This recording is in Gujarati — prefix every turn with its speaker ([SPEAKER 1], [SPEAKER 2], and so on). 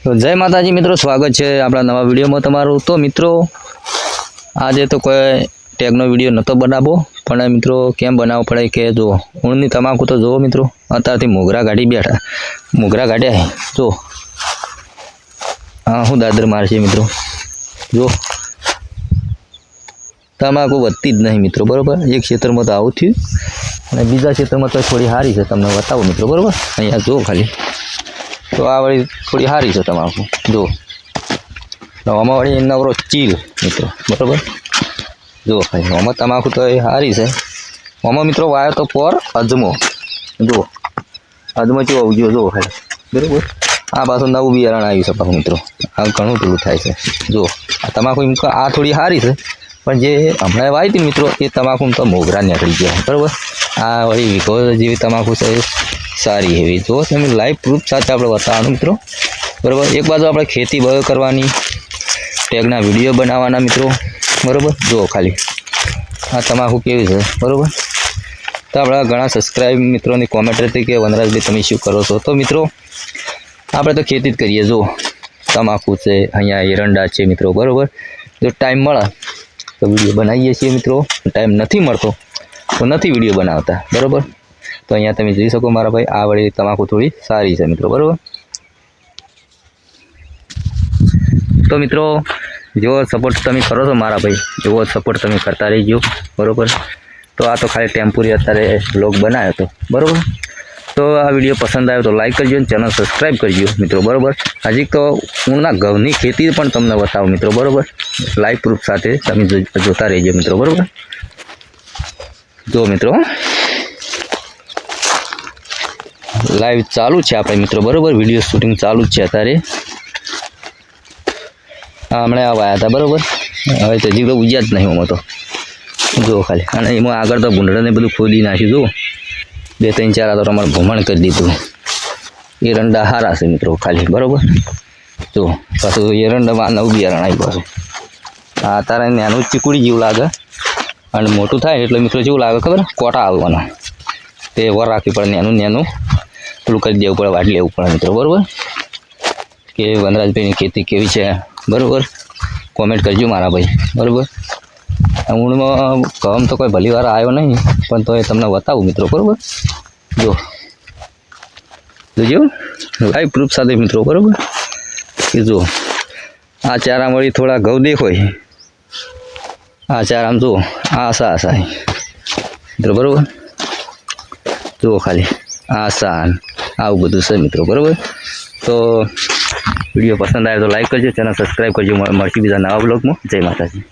[SPEAKER 1] તો જય માતાજી મિત્રો, સ્વાગત છે આપણા નવા વિડીયોમાં તમારું। તો મિત્રો આજે તો કોઈ ટેગનો વિડીયો નહોતો બનાવવો, પણ મિત્રો કેમ બનાવવો પડે કે જો ઊણની તમાકુ તો જુઓ મિત્રો, અત્યારથી મોગરા કાઢી બેઠા, મોગરા કાઢ્યા જો હા હું દાદર મારશે મિત્રો। જો તમાકુ વધતી જ નહીં મિત્રો, બરાબર। એક ક્ષેત્રમાં તો આવું થયું અને બીજા ક્ષેત્રમાં તો થોડી સારી છે, તમને બતાવો મિત્રો, બરાબર। અહીંયા જો ખાલી તો આ વળી થોડી સારી છે તમાકુ જો, આમાં વળી નવરો ચીલ મિત્રો, બરાબર। જો ખાલી આમાં તમાકુ તો એ સારી છે। આમાં મિત્રો વાયો તો પર અજમો, જો અજમો કેવો ઉગ્યો જો ખાલી, બરાબર। આ પાછું નવું બિયારણ આવ્યું છે પાછું મિત્રો, આ ઘણું પેલું થાય છે। જો આ તમાકુ એમ આ થોડી સારી છે, પણ જે હમણાં વાવી હતી મિત્રો એ તમાકુ તો મોગરા નીકળી ગયા, બરાબર। આ વળી વીઘો જેવી તમાકુ છે સારી એવી, જો તમે લાઈવ પ્રૂફ સાથે આપણે બતાવવાનું મિત્રો, બરાબર। એક બાજુ આપણે ખેતી બહુ કરવાની, ટેગના વિડીયો બનાવવાના મિત્રો, બરાબર। જો ખાલી આ તમાકુ કેવી છે, બરાબર। તો આપણા ઘણા સબસ્ક્રાઈબ મિત્રોની કોમેન્ટ હતી કે વનરાજભાઈ તમે શું કરો છો, તો મિત્રો આપણે તો ખેતી જ કરીએ। જો તમાકુ છે, અહીંયા એરંડા છે મિત્રો, બરાબર। જો ટાઈમ મળે તો વિડીયો બનાવીએ છીએ મિત્રો, ટાઈમ નથી મળતો તો નથી વિડીયો બનાવતા, બરાબર। તો અહીંયા તમે જોઈ શકો મારા ભાઈ, આ વળી તમાકુ થોડી સારી છે મિત્રો, બરાબર। તો મિત્રો જેવો સપોર્ટ તમે કરો છો મારા ભાઈ, એવો સપોર્ટ તમે કરતા રહીજો, બરાબર। તો આ તો ખાલી ટેમ્પોરી અત્યારે બ્લોગ બનાવ્યો હતો, બરાબર। તો આ વિડીયો પસંદ આવ્યો તો લાઈક કરજો અને ચેનલ સબસ્ક્રાઈબ કરજો મિત્રો, બરાબર। હજી તો ઊણના ઘઉંની ખેતી પણ તમને બતાવું મિત્રો, બરાબર। લાઈવ પ્રૂફ સાથે તમે જોતા રહેજો મિત્રો, બરાબર। જો મિત્રો લાઈવ ચાલુ છે આપણે મિત્રો, બરાબર। વિડીયો શૂટિંગ ચાલુ જ છે અત્યારે। હમણાં આવ્યા હતા, બરાબર। હવે તો હજી તો ઉજ્યા જ નહીં એમાં તો જો ખાલી, અને એમાં આગળ તો ભૂંડળાને બધું ખોદી નાખ્યું, જુઓ 2-3-4 આ તો અમારે ભ્રમણ કરી દીધું। એરંડા સારા છે મિત્રો ખાલી, બરાબર। જો પાછું એરંડામાં નવું બિયારણ આવી પાછું, આ તારે નાનું ચીકુડી જેવું લાગે અને મોટું થાય એટલે મિત્રો જેવું લાગે ખબર, કોટા આવવાના, તે વર રાખવી પડે, નાનું પેલું કરી દેવું પડે, વાટી લેવું પડે મિત્રો, બરાબર। કે વનરાજભાઈની ખેતી કેવી છે, બરાબર, કોમેન્ટ કરજો મારા ભાઈ, બરાબર। ઊણમાં ઘઉં તો કોઈ ભલી વાર આવ્યો નહીં, પણ તો એ તમને બતાવું મિત્રો, બરાબર। જોજો લાઈવ પ્રૂફ સાથે મિત્રો, બરાબર। કે જો આ ચારા વળી થોડા ઘઉં દેખોય, આ ચારા આમ જુઓ આશા મિત્રો, બરાબર। જુઓ ખાલી આશા આવું બધું છે મિત્રો, બરાબર। તો વિડીયો પસંદ આવે તો લાઈક કરજો, ચેનલ સબસ્ક્રાઈબ કરજો, મળશું બીજા નવા બ્લોગમાં। જય માતાજી।